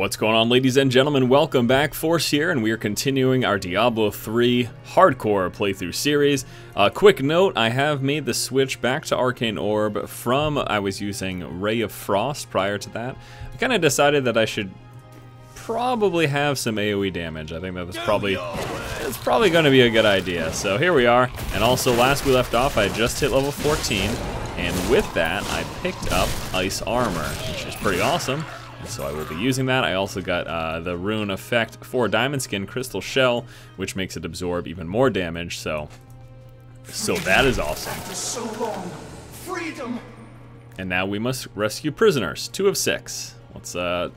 What's going on, ladies and gentlemen? Welcome back. Force here, and we are continuing our Diablo 3 hardcore playthrough series. Quick note, I have made the switch back to Arcane Orb from I was using Ray of Frost prior to that. I kind of decided that I should probably have some AoE damage. I think that was probably going to be a good idea. So here we are, and also last we left off, I just hit level 14, and with that, I picked up Ice Armor, which is pretty awesome. So I will be using that. I also got the rune effect for Diamond Skin Crystal Shell, which makes it absorb even more damage. So that is awesome. So long. Freedom. And now we must rescue prisoners, 2 of 6. Let's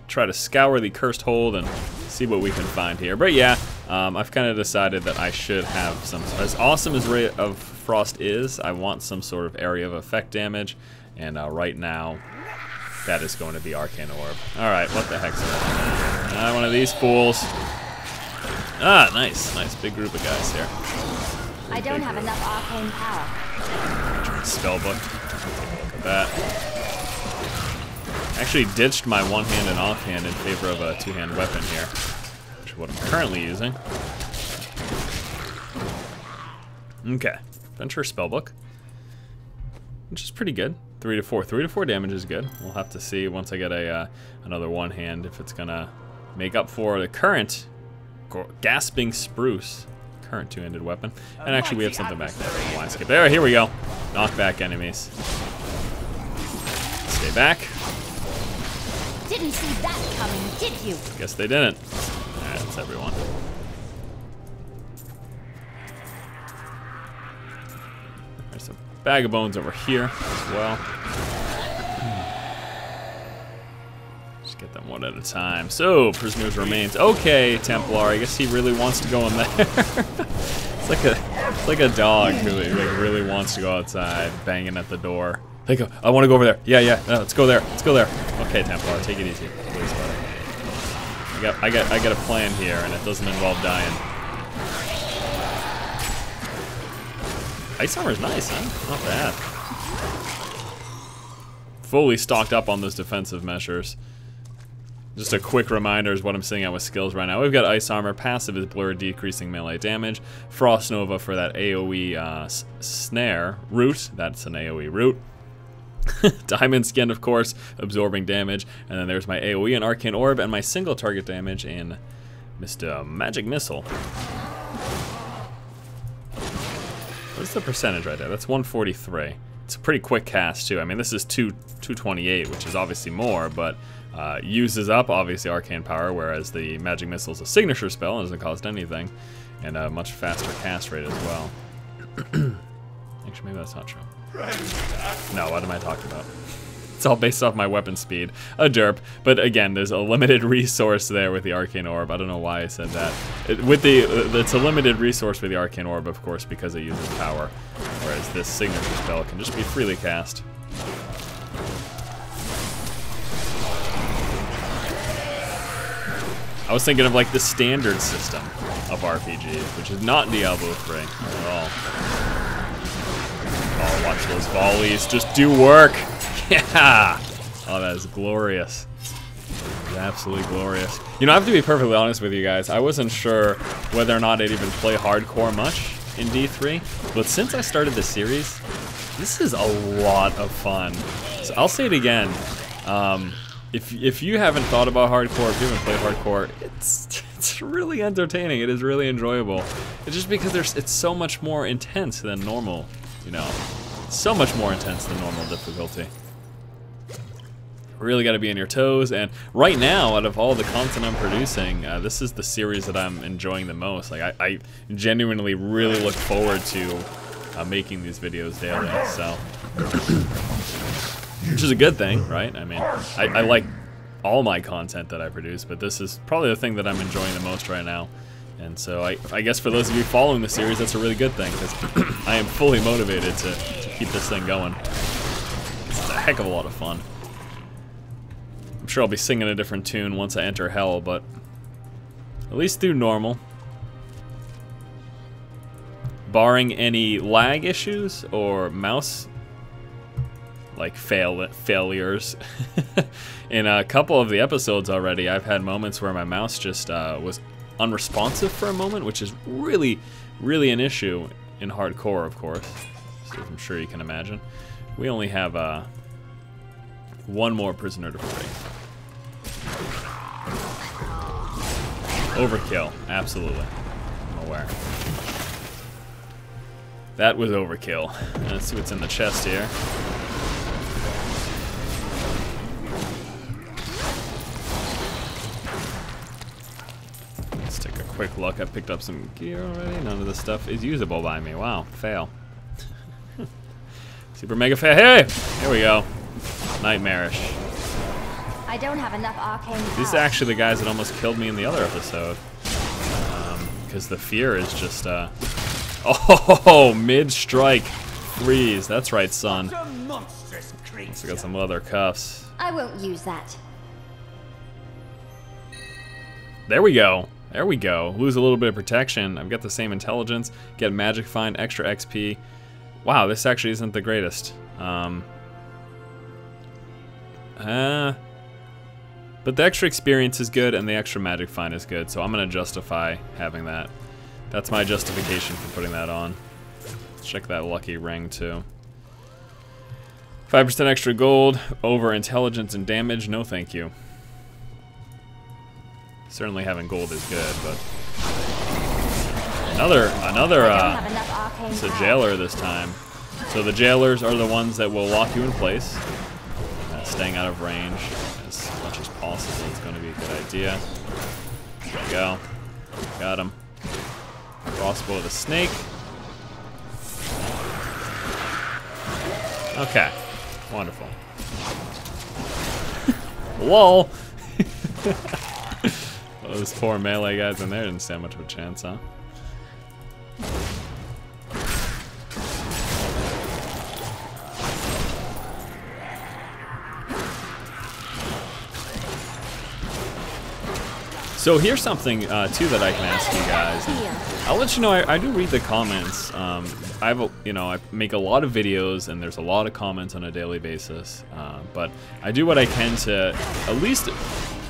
try to scour the cursed hold and see what we can find here. But yeah, I've kind of decided that I should have some, as awesome as Ray of Frost is, I want some sort of area of effect damage. And right now, that is going to be Arcane Orb. Alright, what the heck's going on? One of these fools. Ah, nice. Nice big group of guys here. I don't have enough arcane power. Spellbook. Look at that. Actually ditched my one-hand and offhand in favor of a two-hand weapon here, which is what I'm currently using. Okay. Venture Spellbook, which is pretty good. 3 to 4. 3 to 4 damage is good. We'll have to see once I get a another one hand if it's gonna make up for the current gasping spruce current two-handed weapon. And actually, we have something back there. Why skip there? Here we go. Knock back enemies. Stay back. Didn't see that coming, did you? Guess they didn't. All right, that's everyone. There's a bag of bones over here as well. Just get them one at a time. So, prisoners remains. Okay, Templar. I guess he really wants to go in there. it's like a dog who like really wants to go outside, banging at the door. Like, I want to go over there. Yeah. No, let's go there. Let's go there. Okay, Templar, take it easy, please, buddy. I got a plan here, and it doesn't involve dying. Ice Armor's nice, huh? Not bad. Fully stocked up on those defensive measures. Just a quick reminder is what I'm seeing out with skills right now. We've got Ice Armor, passive is Blur, decreasing melee damage. Frost Nova for that AoE snare. Root, that's an AoE root. Diamond Skin, of course, absorbing damage. And then there's my AoE and Arcane Orb, and my single target damage in Mr. Magic Missile. What's the percentage right there? That's 143. It's a pretty quick cast too. I mean, this is 228, which is obviously more, but uses up obviously arcane power, whereas the Magic Missile is a signature spell and doesn't cost anything, and a much faster cast rate as well. Actually, maybe that's not true. No, what am I talking about? It's all based off my weapon speed. A derp, but again, there's a limited resource there with the Arcane Orb. I don't know why I said that. It's a limited resource with the Arcane Orb, of course, because it uses power, whereas this signature spell can just be freely cast. I was thinking of like the standard system of RPGs, which is not Diablo 3 at all. Oh, watch those volleys. Just do work. Yeah! Oh, that is glorious. That is absolutely glorious. You know, I have to be perfectly honest with you guys. I wasn't sure whether or not I'd even play hardcore much in D3, but since I started the series, this is a lot of fun. So I'll say it again. If you haven't thought about hardcore, if you haven't played hardcore, it's really entertaining. It is really enjoyable. It's just because it's so much more intense than normal, you know. So much more intense than normal difficulty. Really got to be on your toes, and right now, out of all the content I'm producing, this is the series that I'm enjoying the most. Like, I genuinely really look forward to making these videos daily, so. Which is a good thing, right? I mean, I like all my content that I produce, but this is probably the thing that I'm enjoying the most right now. And so I guess for those of you following the series, that's a really good thing, because I am fully motivated to keep this thing going. It's a heck of a lot of fun. I'm sure I'll be singing a different tune once I enter Hell, but at least through normal. Barring any lag issues or mouse like failures. In a couple of the episodes already, I've had moments where my mouse just was unresponsive for a moment, which is really an issue in hardcore, of course, so I'm sure you can imagine. We only have one more prisoner to free. Overkill, absolutely. I'm aware. That was overkill. Let's see what's in the chest here. Let's take a quick look. I picked up some gear already. None of this stuff is usable by me. Wow, fail. Super mega fail. Hey! Here we go. Nightmarish. I don't have enough arcane power. These are actually the guys that almost killed me in the other episode. Because the fear is just, oh, mid-strike freeze. That's right, son. So I got some leather cuffs. I won't use that. There we go. There we go. Lose a little bit of protection. I've got the same intelligence. Get magic find, extra XP. Wow, this actually isn't the greatest. But the extra experience is good and the extra magic find is good, so I'm gonna justify having that. That's my justification for putting that on. Let's check that lucky ring too. 5% extra gold over intelligence and damage, no thank you. Certainly having gold is good, but it's a jailer this time. So the jailers are the ones that will lock you in place. Staying out of range as much as possible is going to be a good idea. There we go. Got him. Crossbow of the snake. Okay. Wonderful. Lol. Oh, those poor melee guys in there didn't stand much of a chance, huh? So here's something too that I can ask you guys. I'll let you know I do read the comments. I make a lot of videos and there's a lot of comments on a daily basis. But I do what I can to at least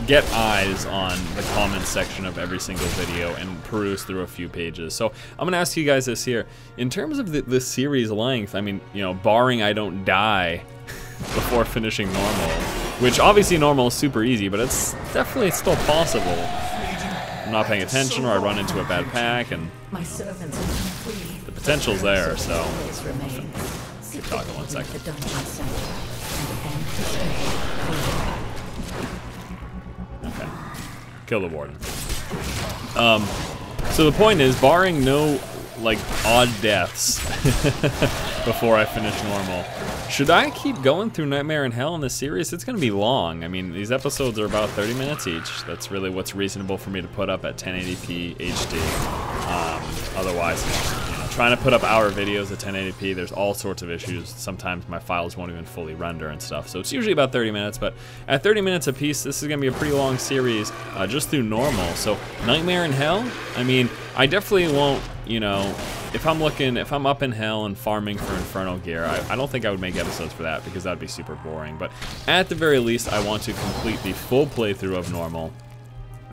get eyes on the comments section of every single video and peruse through a few pages. So I'm gonna ask you guys this here. In terms of the series length, I mean, barring I don't die before finishing normal, which obviously normal is super easy, but it's definitely still possible. I'm not paying attention or I run into a bad pack, and the potential's there, so keep talking 1 second. Okay, kill the warden. So the point is, barring no odd deaths before I finish normal, should I keep going through Nightmare in Hell in this series? It's going to be long. I mean, these episodes are about 30 minutes each. That's really what's reasonable for me to put up at 1080p HD. Otherwise, trying to put up hour videos at 1080p, there's all sorts of issues. Sometimes my files won't even fully render and stuff. So it's usually about 30 minutes, but at 30 minutes a piece, this is going to be a pretty long series just through normal. So Nightmare in Hell, I mean, I definitely won't, if I'm up in hell and farming for Inferno gear, I don't think I would make episodes for that because that'd be super boring. But at the very least, I want to complete the full playthrough of normal.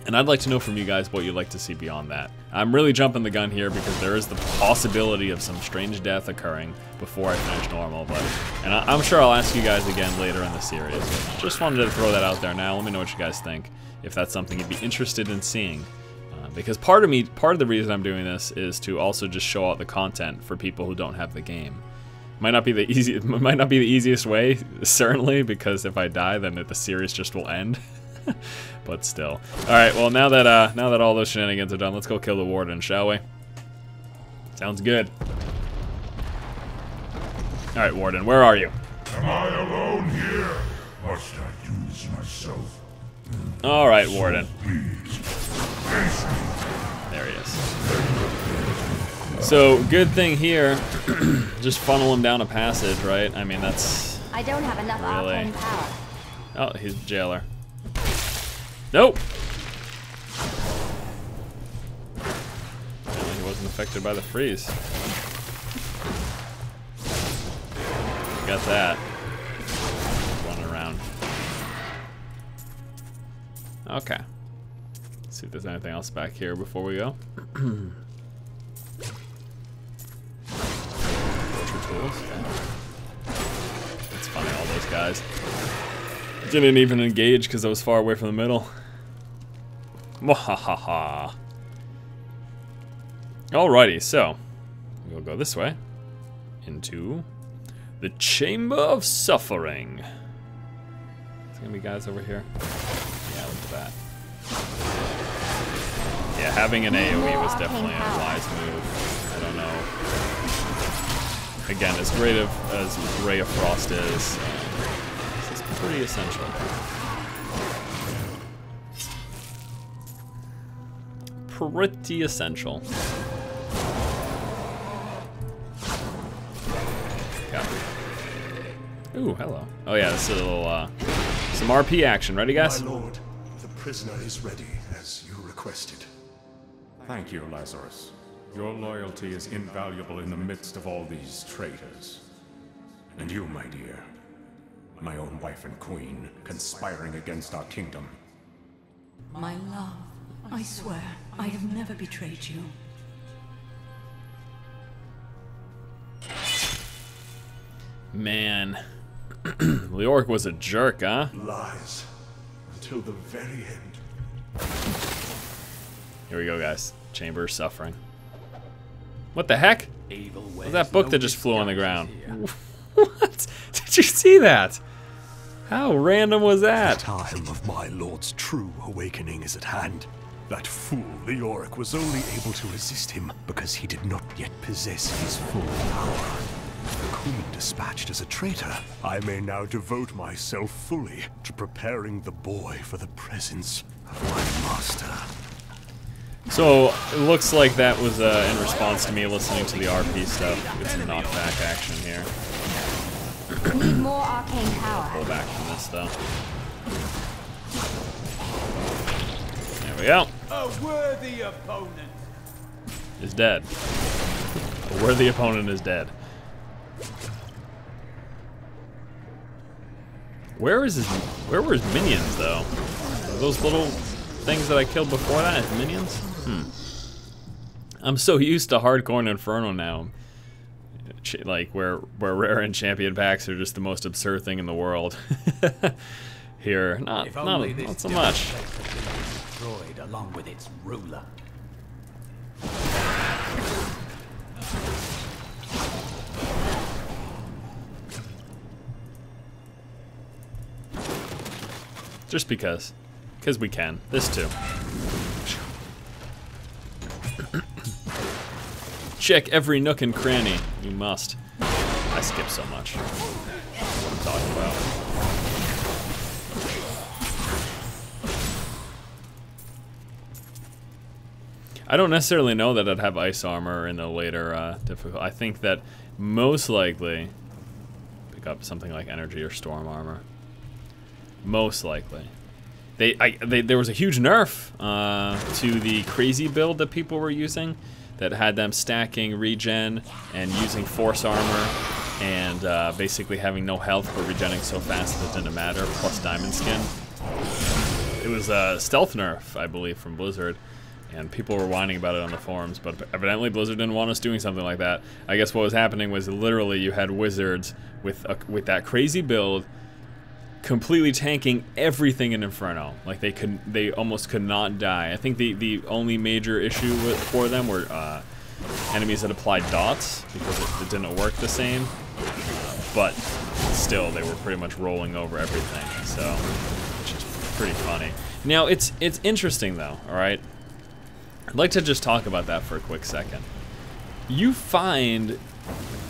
And I'd like to know from you guys what you'd like to see beyond that. I'm really jumping the gun here because there is the possibility of some strange death occurring before I finish normal. And I'm sure I'll ask you guys again later in the series. Just wanted to throw that out there now. Let me know what you guys think, if that's something you'd be interested in seeing. Because part of the reason I'm doing this is to also just show out the content for people who don't have the game. Might not be the easiest way, certainly, because if I die, then the series just will end. But still. All right. Well, now that all those shenanigans are done, let's go kill the warden, shall we? Sounds good. All right, warden, where are you? Am I alone here? Must I do this myself? All right, warden. There he is. So, good thing here, just funnel him down a passage, right? I mean, that's... I don't have enough arcane power. Oh, he's a jailer. Nope! Apparently he wasn't affected by the freeze. Got that. Okay. Let's see if there's anything else back here before we go. Tools. It's funny, all those guys didn't even engage because I was far away from the middle. Mwahaha. Alrighty, so we'll go this way into the Chamber of Suffering. Is there gonna be guys over here? Yeah, look at that. Yeah, having an AoE was definitely a wise move. I don't know. Again, as great as Ray of Frost is, this is pretty essential. Pretty essential. Got it. Ooh, hello. Oh yeah, this is a little, some RP action. Ready, guys? My lord, the prisoner is ready, as you requested. Thank you, Lazarus. Your loyalty is invaluable in the midst of all these traitors. And you, my dear, my own wife and queen, conspiring against our kingdom. My love, I swear, I have never betrayed you. Man, Leoric was a jerk, huh? Lies. Until the very end. Here we go, guys. Chamber of Suffering. What the heck? What was that book that just flew on the ground? What? Did you see that? How random was that? The time of my lord's true awakening is at hand. That fool Leoric was only able to resist him because he did not yet possess his full power. The Queen dispatched as a traitor. I may now devote myself fully to preparing the boy for the presence of my master. So, it looks like that was in response to me listening to the RP stuff. It's some knockback action here. We need more arcane power. Pull back from this, though. There we go. A worthy opponent Is dead. A worthy opponent is dead. Where were his minions, though? Those little things that I killed before that as minions? I'm so used to hardcore and Inferno now. Like, where rare and champion packs are just the most absurd thing in the world. Here, not so much. destroyed along with its ruler. Just because. Because we can. This too. Check every nook and cranny. You must. I skip so much. That's what I'm talking about. I don't necessarily know that I'd have ice armor in the later difficult. I think that most likely pick up something like energy or storm armor. Most likely. There was a huge nerf to the crazy build that people were using that had them stacking regen and using force armor and basically having no health but regenerating so fast that it didn't matter, plus diamond skin. It was a stealth nerf, I believe, from Blizzard, and people were whining about it on the forums, but evidently Blizzard didn't want us doing something like that. I guess what was happening was literally you had wizards with that crazy build completely tanking everything in Inferno. Like they almost could not die. I think the only major issue for them were enemies that applied dots because it didn't work the same. But still, they were pretty much rolling over everything. So, which is pretty funny. Now it's interesting though. All right, I'd like to just talk about that for a quick second. You find.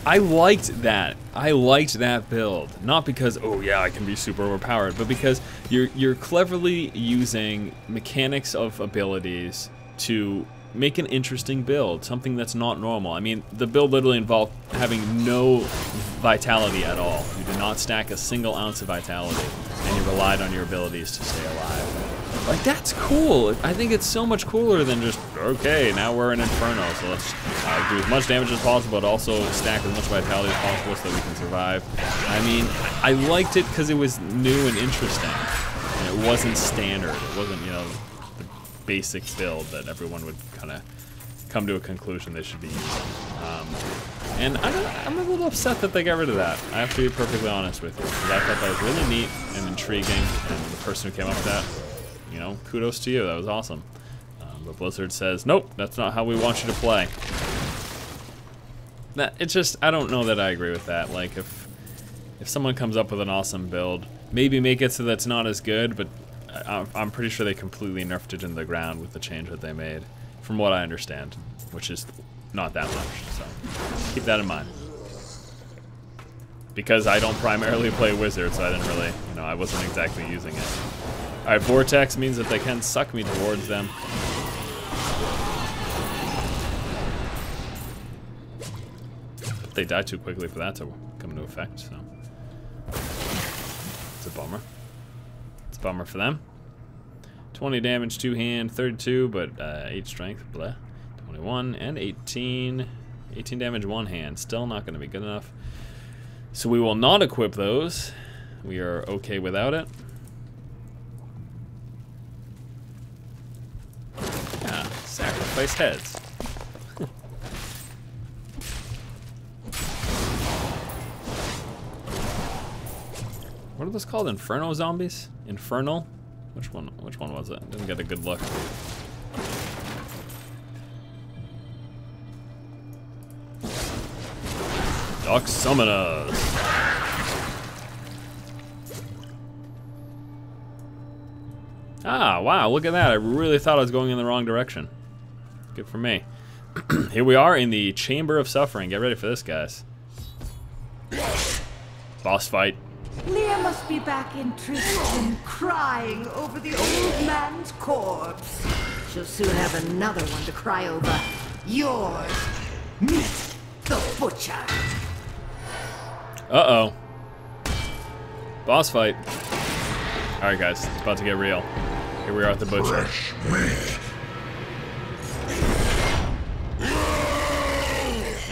I liked that. I liked that build. Not because, oh yeah, I can be super overpowered, but because you're cleverly using mechanics of abilities to make an interesting build, something that's not normal. I mean, the build literally involved having no vitality at all. You did not stack a single ounce of vitality, and you relied on your abilities to stay alive. Like, that's cool. I think it's so much cooler than just, okay, now we're in Inferno, so let's do as much damage as possible, but also stack as much vitality as possible so that we can survive. I mean, I liked it because it was new and interesting. You it wasn't standard. It wasn't, you know, the basic build that everyone would kind of come to a conclusion they should be using. And I'm a little upset that they got rid of that. I have to be perfectly honest with you, because I thought that was really neat and intriguing, and the person who came up with that, you know, kudos to you. That was awesome. But Blizzard says, nope, that's not how we want you to play. It's just, I don't know that I agree with that. Like, if someone comes up with an awesome build, maybe make it so that it's not as good, but I'm pretty sure they completely nerfed it into the ground with the change that they made, from what I understand, which is not that much, so keep that in mind. Because I don't primarily play Wizard, so I didn't really, you know, I wasn't exactly using it. Alright, Vortex means that they can suck me towards them. But they die too quickly for that to come into effect, so it's a bummer. It's a bummer for them. 20 damage, 2 hand, 32, but 8 strength, blah. 21 and 18. 18 damage, 1 hand. Still not going to be good enough. So we will not equip those. We are okay without it. Yeah, sacrifice heads. What are those called? Inferno zombies? Infernal? Which one was it? Didn't get a good look. Dark Summoners. Ah, wow, look at that. I really thought I was going in the wrong direction. Good for me. Here we are in the Chamber of Suffering. Get ready for this, guys. Boss fight. Leah must be back in Tristan, crying over the old man's corpse. She'll soon have another one to cry over. Yours, Meet the Butcher. Uh-oh. Boss fight. Alright, guys, it's about to get real. Here we are at the Butcher.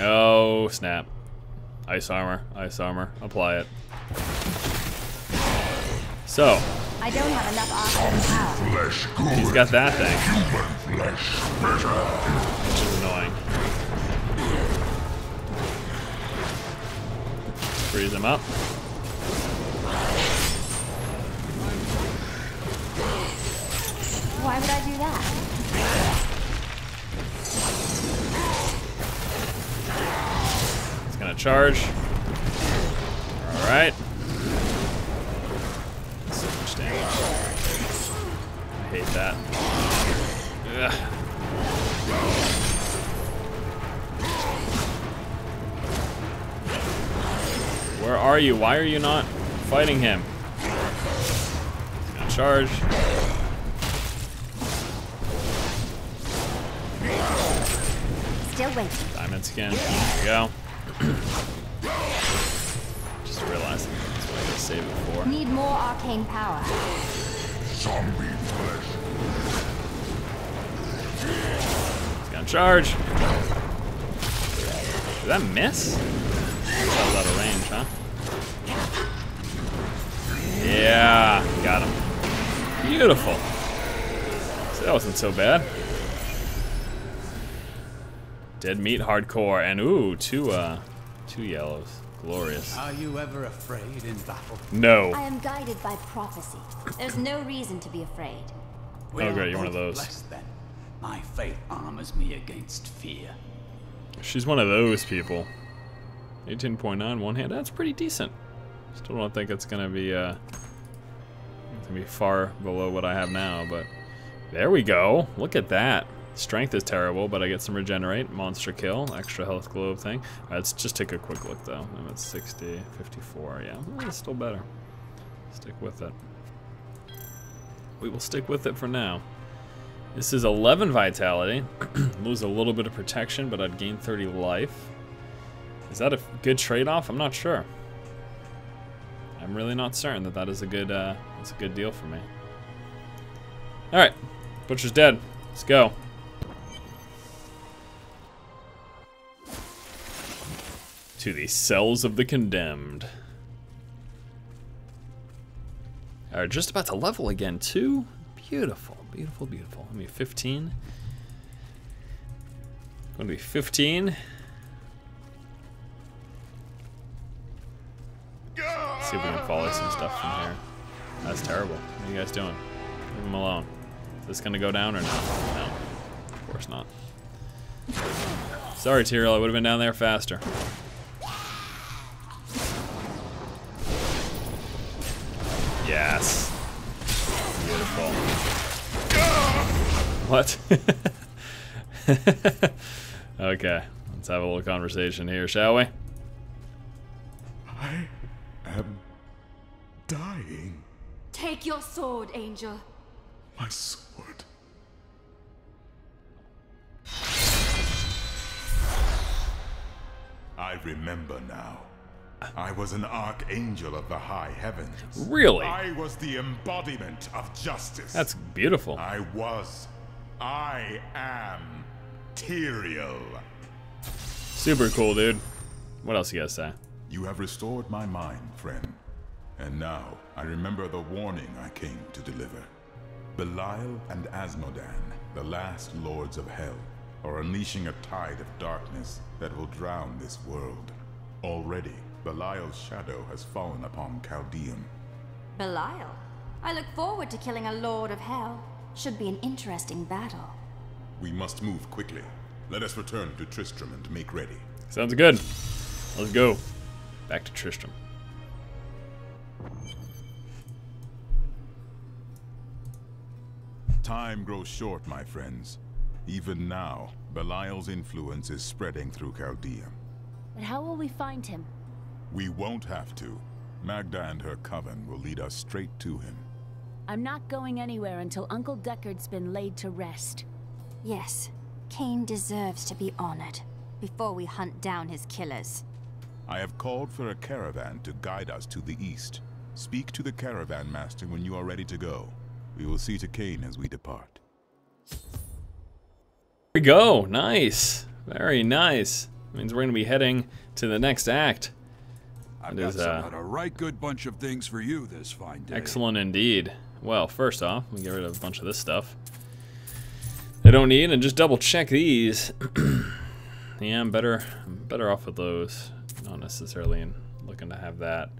Oh, snap. Ice armor, apply it. So. I don't have enough arcane power. He's got that thing. Which is annoying. Freeze him up. Why would I do that? He's gonna charge. Alright. So much damage. I hate that. Ugh. Where are you? Why are you not fighting him? He's gonna charge. Still waiting. Diamond skin. There we go. Just realizing that's what I gotta save it for. Need more arcane power. Zombie flesh. He's gonna charge. Did that miss? That was out of range, huh? Yeah, got him. Beautiful. So that wasn't so bad. Dead meat hardcore, and ooh, two yellows. Glorious. Are you ever afraid in battle? No. I am guided by prophecy. There's no reason to be afraid. Oh great, you're one of those. Blessed, then. My faith armors me against fear. She's one of those people. 18.9 one hand. That's pretty decent. Still don't think it's gonna be far below what I have now, but there we go. Look at that. Strength is terrible, but I get some regenerate, monster kill, extra health globe thing. Let's just take a quick look though. I'm at 60, 54. Yeah, it's still better. Stick with it. We will stick with it for now. This is 11 vitality. Lose a little bit of protection, but I'd gain 30 life. Is that a good trade-off? I'm not sure. I'm really not certain that that is a good, it's a good deal for me. All right, Butcher's dead. Let's go. To the cells of the condemned. All right, just about to level again, too. Beautiful, beautiful, beautiful. Let me 15. Going to be 15. See if we can follow some stuff from here. That's terrible. What are you guys doing? Leave him alone. Is this gonna go down or no? No. Of course not. Sorry, Tyrael, I would have been down there faster. Yes. Beautiful. What? Okay, let's have a little conversation here, shall we? I am dying. Take your sword, Angel. My sword. I remember now. I was an archangel of the high heavens. Really? I was the embodiment of justice. That's beautiful. I am Tyrael. Super cool, dude. What else you guys say? You have restored my mind, friend. And now, I remember the warning I came to deliver. Belial and Asmodan, the last lords of hell, are unleashing a tide of darkness that will drown this world. Already, Belial's shadow has fallen upon Chaldeum. Belial? I look forward to killing a Lord of Hell. Should be an interesting battle. We must move quickly. Let us return to Tristram and make ready. Sounds good. Let's go. Back to Tristram. Time grows short, my friends. Even now, Belial's influence is spreading through Chaldeum. But how will we find him? We won't have to. Magda and her coven will lead us straight to him. I'm not going anywhere until Uncle Deckard's been laid to rest. Yes, Cain deserves to be honored before we hunt down his killers. I have called for a caravan to guide us to the east. Speak to the caravan master when you are ready to go. We will see to Cain as we depart. Here we go. Nice. Very nice. Means we're going to be heading to the next act. I've got a right good bunch of things for you this fine day. Excellent indeed. Well, first off, we get rid of a bunch of this stuff I don't need, and just double check these. Yeah, I'm better off with those. Not necessarily looking to have that.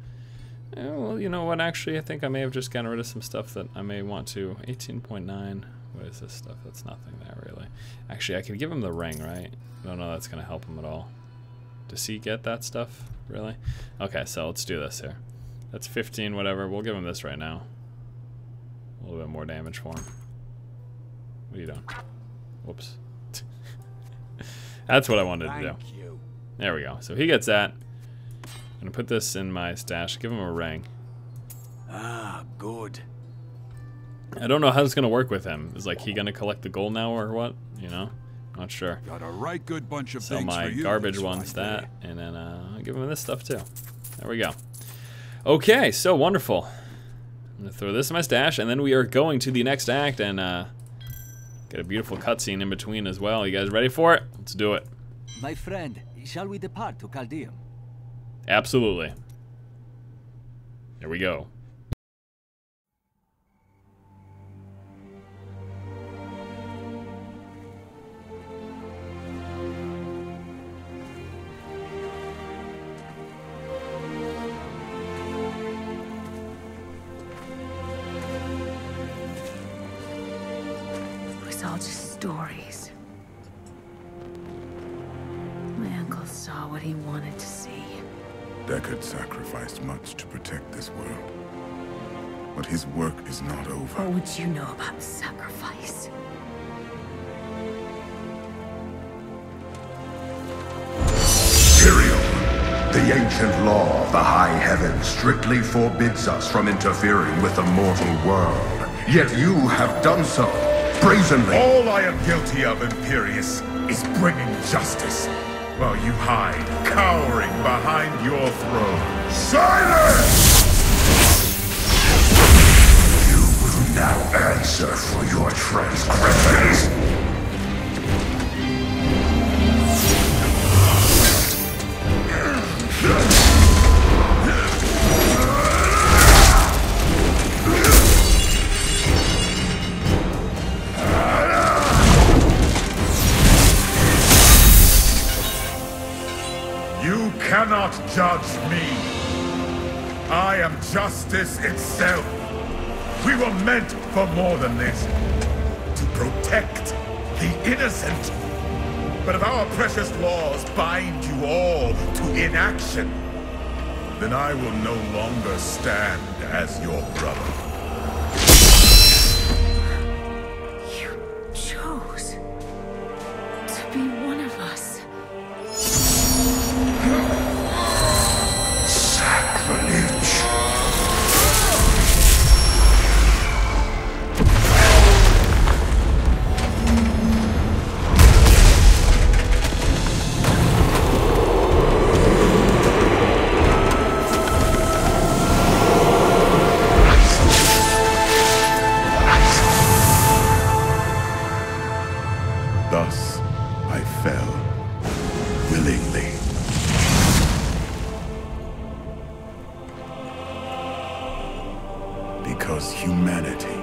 Well, you know what? Actually, I think I may have just gotten rid of some stuff that I may want to. 18.9. What is this stuff? That's nothing there, really. Actually, I could give him the ring, right? I don't know that's going to help him at all. Does he get that stuff? Really? Okay, so let's do this here. That's 15, whatever. We'll give him this right now. A little bit more damage for him. What are you doing? Whoops. That's what I wanted to do. There we go. So he gets that. I'm going to put this in my stash. Give him a ring. Ah, good. I don't know how it's going to work with him. Is like he going to collect the gold now or what? You know? Not sure. Got a right good bunch of so things for you. So my garbage one's that, and then I'll give him this stuff too. There we go. Okay, so wonderful. I'm gonna throw this in my stash, and then we are going to the next act and get a beautiful cutscene in between as well. You guys ready for it? Let's do it. My friend, shall we depart to Chaldeum? Absolutely. Here we go. All just stories. My uncle saw what he wanted to see. Deckard sacrificed much to protect this world. But his work is not over. What would you know about sacrifice? Tyrael, the ancient law of the high heavens strictly forbids us from interfering with the mortal world. Yet you have done so. Brazenly. All I am guilty of, Imperius, is bringing justice, while you hide, cowering behind your throne. Silence! You will now answer for your transgressions. judge me. I am justice itself. We were meant for more than this. To protect the innocent. But if our precious laws bind you all to inaction, then I will no longer stand as your brother. You chose to be one of us. Sacrilege. Thus, I fell, willingly. Because humanity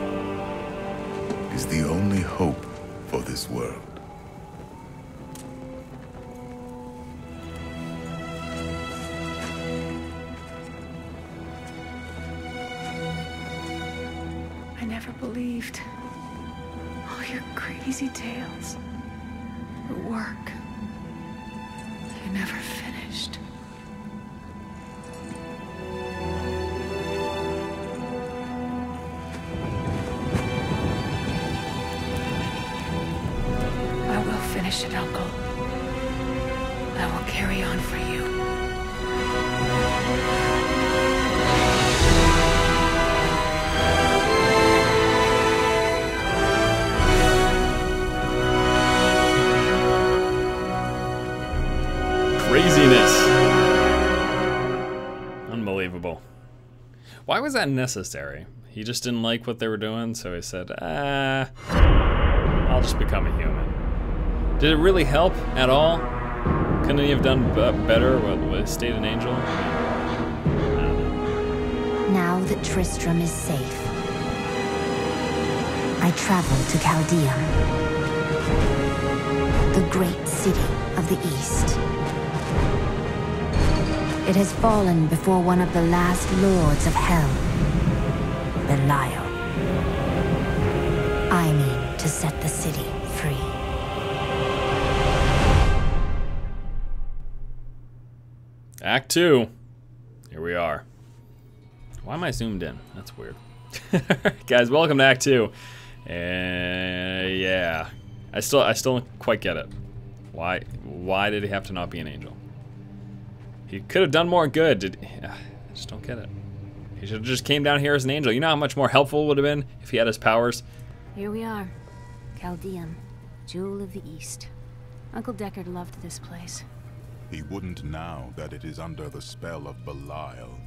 is the only hope for this world. I never believed all your crazy tales. Your work. You never finished. I will finish it, Uncle. I will carry on for you. Craziness. Unbelievable. Why was that necessary? He just didn't like what they were doing, so he said, I'll just become a human. Did it really help at all? Couldn't he have done better with stayed an angel? Now that Tristram is safe, I travel to Chaldeum, the great city of the East. It has fallen before one of the last lords of hell, Belial. I mean to set the city free. Act 2. Here we are. Why am I zoomed in? That's weird. Guys, welcome to Act 2. Yeah. I still don't quite get it. Why did he have to not be an angel? He could have done more good. I just don't get it. He should have just came down here as an angel. You know how much more helpful it would have been if he had his powers? Here we are. Chaldeum, Jewel of the East. Uncle Deckard loved this place. He wouldn't now that it is under the spell of Belial.